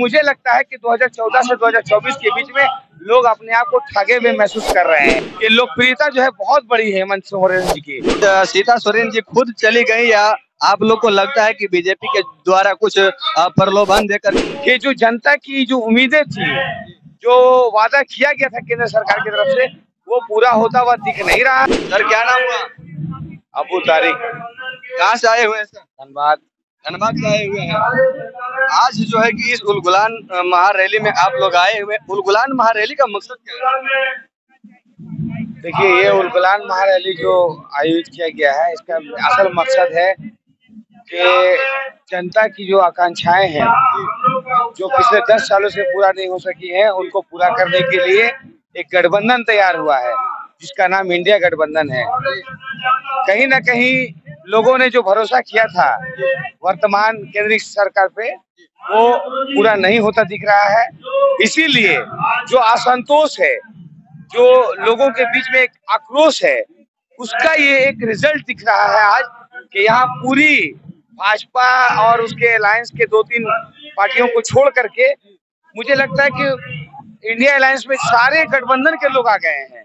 मुझे लगता है कि 2014 से 2024 के बीच में लोग अपने आप को ठगे हुए महसूस कर रहे हैं कि लोकप्रियता जो है बहुत बड़ी है हेमंत सोरेन जी की। सीता सोरेन जी खुद चली गई या आप लोग को लगता है कि बीजेपी के द्वारा कुछ प्रलोभन देकर कि जो जनता की जो उम्मीदें थी, जो वादा किया गया था केंद्र सरकार की तरफ से, वो पूरा होता हुआ दिख नहीं रहा। सर क्या नाम हुआ? अबू तारिक। कहाँ से आए हुए हैं सर? धनबाद। धनबाद से आए हुए हैं। आज जो है कि इस उलगुलान महारैली में आप लोग आए हुए, उलगुलान महारैली का मकसद क्या है? देखिए, ये उलगुलान महारैली जो आयोजित किया गया है, इसका असल मकसद है कि जनता की जो आकांक्षाएं हैं, जो पिछले 10 सालों से पूरा नहीं हो सकी हैं, उनको पूरा करने के लिए एक गठबंधन तैयार हुआ है जिसका नाम इंडिया गठबंधन है। कहीं ना कहीं लोगों ने जो भरोसा किया था वर्तमान केंद्रीय सरकार पे, वो पूरा नहीं होता दिख रहा है। इसीलिए जो असंतोष है, जो लोगों के बीच में एक आक्रोश है, उसका ये एक रिजल्ट दिख रहा है आज कि यहाँ पूरी भाजपा और उसके अलायंस के 2-3 पार्टियों को छोड़ करके मुझे लगता है कि इंडिया अलायंस में सारे गठबंधन के लोग आ गए हैं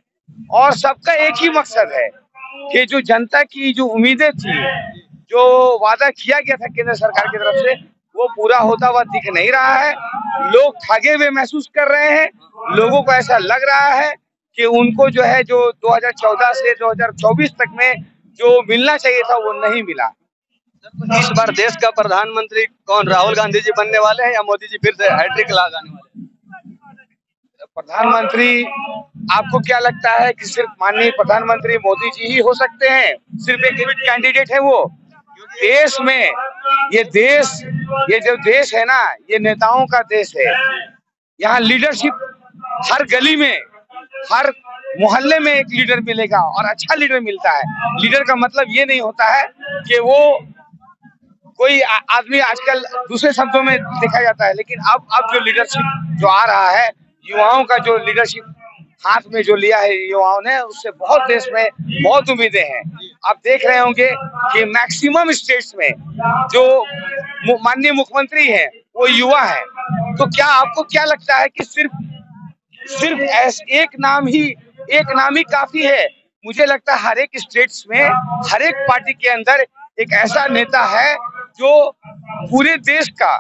और सबका एक ही मकसद है कि जो जनता की जो उम्मीदें थी, जो वादा किया गया था केंद्र सरकार की तरफ से, वो पूरा होता हुआ दिख नहीं रहा है। लोग ठगे हुए महसूस कर रहे हैं। लोगों को ऐसा लग रहा है कि उनको जो है जो 2014 से 2024 तक में जो मिलना चाहिए था वो नहीं मिला। इस बार देश का प्रधानमंत्री कौन, राहुल गांधी जी बनने वाले हैं या मोदी जी फिर से हैट्रिक लगाने वाले हैं? प्रधानमंत्री, आपको क्या लगता है कि सिर्फ माननीय प्रधानमंत्री मोदी जी ही हो सकते हैं? सिर्फ एक कैंडिडेट है वो? देश में ये जो देश है ना, ये नेताओं का देश है। यहाँ लीडरशिप हर गली में, हर मोहल्ले में एक लीडर मिलेगा और अच्छा लीडर मिलता है। लीडर का मतलब ये नहीं होता है कि वो कोई आदमी, आजकल दूसरे शब्दों में देखा जाता है, लेकिन अब जो लीडरशिप जो आ रहा है, युवाओं का जो लीडरशिप हाथ में जो लिया है युवाओं ने, उससे बहुत देश में बहुत उम्मीदें हैं। आप देख रहे होंगे कि मैक्सिमम स्टेट्स में जो माननीय मुख्यमंत्री हैं वो युवा हैं। तो क्या आपको क्या लगता है कि सिर्फ एक नाम ही काफी है? मुझे लगता है हर एक स्टेट्स में, हर एक पार्टी के अंदर एक ऐसा नेता है जो पूरे देश का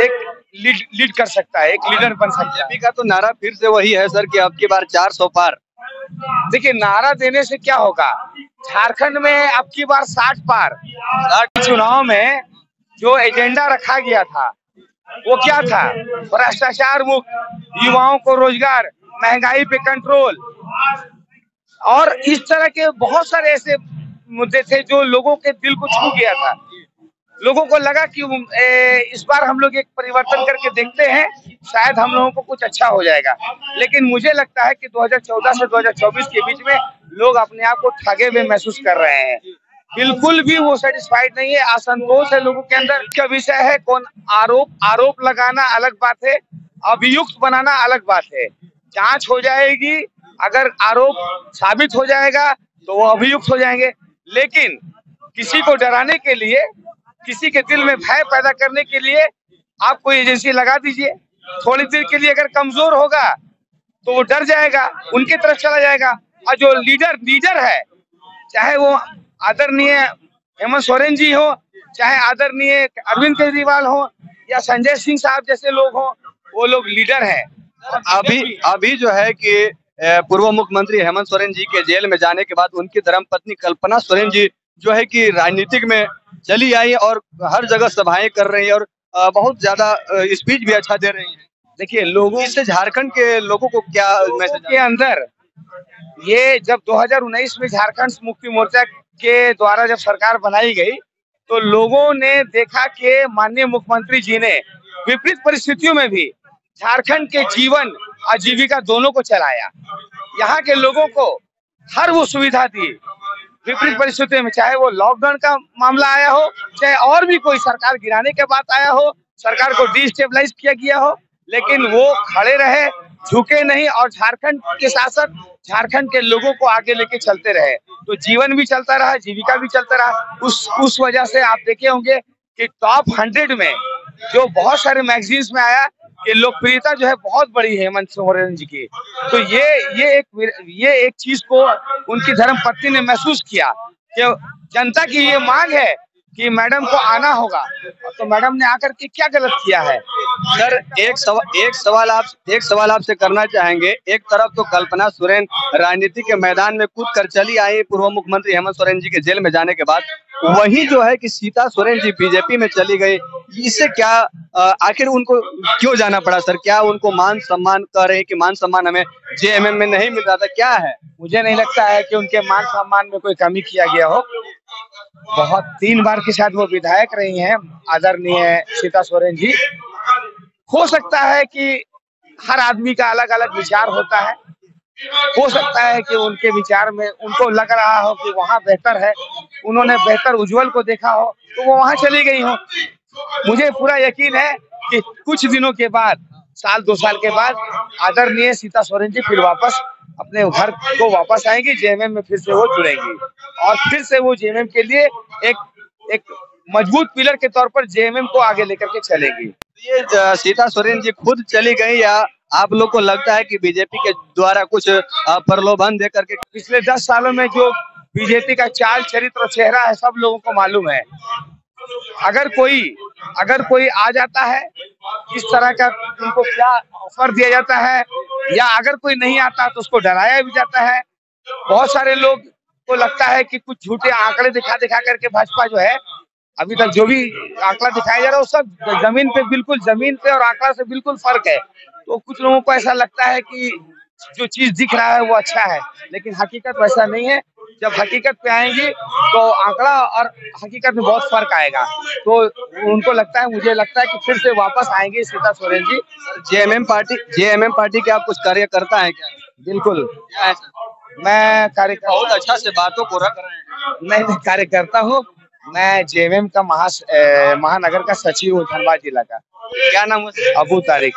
एक लीड कर सकता है, एक लीडर बन सकता है। बीजेपी का तो नारा फिर से वही है सर कि अब की बार 400 पार। देखिए, नारा देने से क्या होगा? झारखंड में अब की बार 60 पार। चुनाव में जो एजेंडा रखा गया था वो क्या था? भ्रष्टाचार मुक्त, युवाओं को रोजगार, महंगाई पे कंट्रोल, और इस तरह के बहुत सारे ऐसे मुद्दे थे जो लोगों के दिल को छू गया था। लोगों को लगा कि इस बार हम लोग एक परिवर्तन करके देखते हैं, शायद हम लोगों को कुछ अच्छा हो जाएगा। लेकिन मुझे लगता है कि 2014 से 2024 के बीच में लोग अपने आप को ठगे हुए महसूस कर रहे हैं। बिल्कुल भी वो सेटिस्फाइड नहीं है, असंतोष है लोगों के अंदर। का विषय है कौन आरोप लगाना अलग बात है, अभियुक्त बनाना अलग बात है। जांच हो जाएगी, अगर आरोप साबित हो जाएगा तो वो अभियुक्त हो जाएंगे। लेकिन किसी को डराने के लिए, किसी के दिल में भय पैदा करने के लिए आप कोई एजेंसी लगा दीजिए, थोड़ी देर के लिए अगर कमजोर होगा तो वो डर जाएगा, उनके तरफ चला जाएगा। और जो लीडर है, चाहे वो आदरणीय हेमंत सोरेन जी हो, चाहे आदरणीय अरविंद केजरीवाल हो, या संजय सिंह साहब जैसे लोग हो, वो लोग लीडर हैं। अभी जो है कि पूर्व मुख्यमंत्री हेमंत सोरेन जी के जेल में जाने के बाद उनकी धर्मपत्नी कल्पना सोरेन जी जो है कि राजनीतिक में चली आई और हर जगह सभाएं कर रही है और बहुत ज्यादा स्पीच भी अच्छा दे रही है। देखिए, लोगों से झारखंड के लोगों को क्या मैसेज के अंदर, ये जब 2019 में झारखंड मुक्ति मोर्चा के द्वारा जब सरकार बनाई गई तो लोगों ने देखा कि माननीय मुख्यमंत्री जी ने विपरीत परिस्थितियों में भी झारखंड के जीवन आजीविका दोनों को चलाया। यहाँ के लोगों को हर वो सुविधा दी विपरीत परिस्थितियों में, चाहे वो लॉकडाउन का मामला आया हो, चाहे और भी कोई सरकार गिराने के बाद आया हो, सरकार को डिस्टेबलाइज किया गया हो, लेकिन वो खड़े रहे, झुके नहीं और झारखंड के शासक झारखंड के लोगों को आगे लेके चलते रहे। तो जीवन भी चलता रहा, जीविका भी चलता रहा। उस वजह से आप देखे होंगे कि टॉप 100 में जो बहुत सारे मैगजीन्स में आया कि लोकप्रियता जो है बहुत बड़ी है हेमंत सोरेन जी की। तो ये एक चीज को उनकी धर्मपत्नी ने महसूस किया कि जनता की ये मांग है कि मैडम को आना होगा, तो मैडम ने आकर के क्या गलत किया है। सर एक सवाल आपसे करना चाहेंगे। एक तरफ तो कल्पना सोरेन राजनीति के मैदान में कूद कर चली आई पूर्व मुख्यमंत्री हेमंत सोरेन जी के जेल में जाने के बाद, वहीं जो है कि सीता सोरेन जी बीजेपी में चली गई। इससे क्या आखिर उनको क्यों जाना पड़ा सर? क्या उनको मान सम्मान कह रहे हैं कि मान सम्मान हमें जेएमएम में नहीं मिल रहा था, क्या है? मुझे नहीं लगता है कि उनके मान सम्मान में कोई कमी किया गया हो। बहुत 3 बार के साथ वो विधायक रही हैं आदरणीय सीता सोरेन जी। हो सकता है कि हर आदमी का अलग अलग विचार होता है, हो सकता है कि उनके विचार में उनको लग रहा हो कि वहाँ बेहतर है, उन्होंने बेहतर उज्जवल को देखा हो तो वो वहाँ चली गई हो। मुझे पूरा यकीन है कि कुछ दिनों के बाद, साल 2 साल के बाद आदरणीय सीता सोरेन जी फिर वापस अपने घर को वापस आएंगी, जेएमएम में फिर से वो जुड़ेंगी और फिर से वो जेएमएम के लिए एक मजबूत पिलर के तौर पर जेएमएम को आगे लेकर के चलेगी। ये सीता सोरेन जी खुद चली गई या आप लोग को लगता है कि बीजेपी के द्वारा कुछ प्रलोभन दे करके? पिछले 10 सालों में जो बीजेपी का चाल चरित्र और चेहरा है सब लोगों को मालूम है। अगर कोई आ जाता है, किस तरह का उनको क्या ऑफर दिया जाता है, या अगर कोई नहीं आता तो उसको डराया भी जाता है। बहुत सारे लोग को लगता है कि कुछ झूठे आंकड़े दिखा करके भाजपा जो है, अभी तक जो भी आंकड़ा दिखाया जा रहा है वो सब जमीन पे और आंकड़ा से बिल्कुल फर्क है। तो कुछ लोगों को ऐसा लगता है कि जो चीज दिख रहा है वो अच्छा है, लेकिन हकीकत वैसा नहीं है। जब हकीकत पे आएंगी तो आंकड़ा और हकीकत में बहुत फर्क आएगा। तो उनको लगता है, मुझे लगता है कि फिर से वापस आएंगे सीता सोरेन जी। जेएमएम पार्टी के आप कुछ कार्यकर्ता हैं क्या? बिल्कुल, क्या है सर? मैं कार्यकर्ता, बहुत अच्छा से बातों को रख रहे हैं। मैं कार्यकर्ता हूँ। मैं जेएमएम का महानगर का सचिव हूँ, धनबाद जिला का। क्या नाम है? अबू तारिक।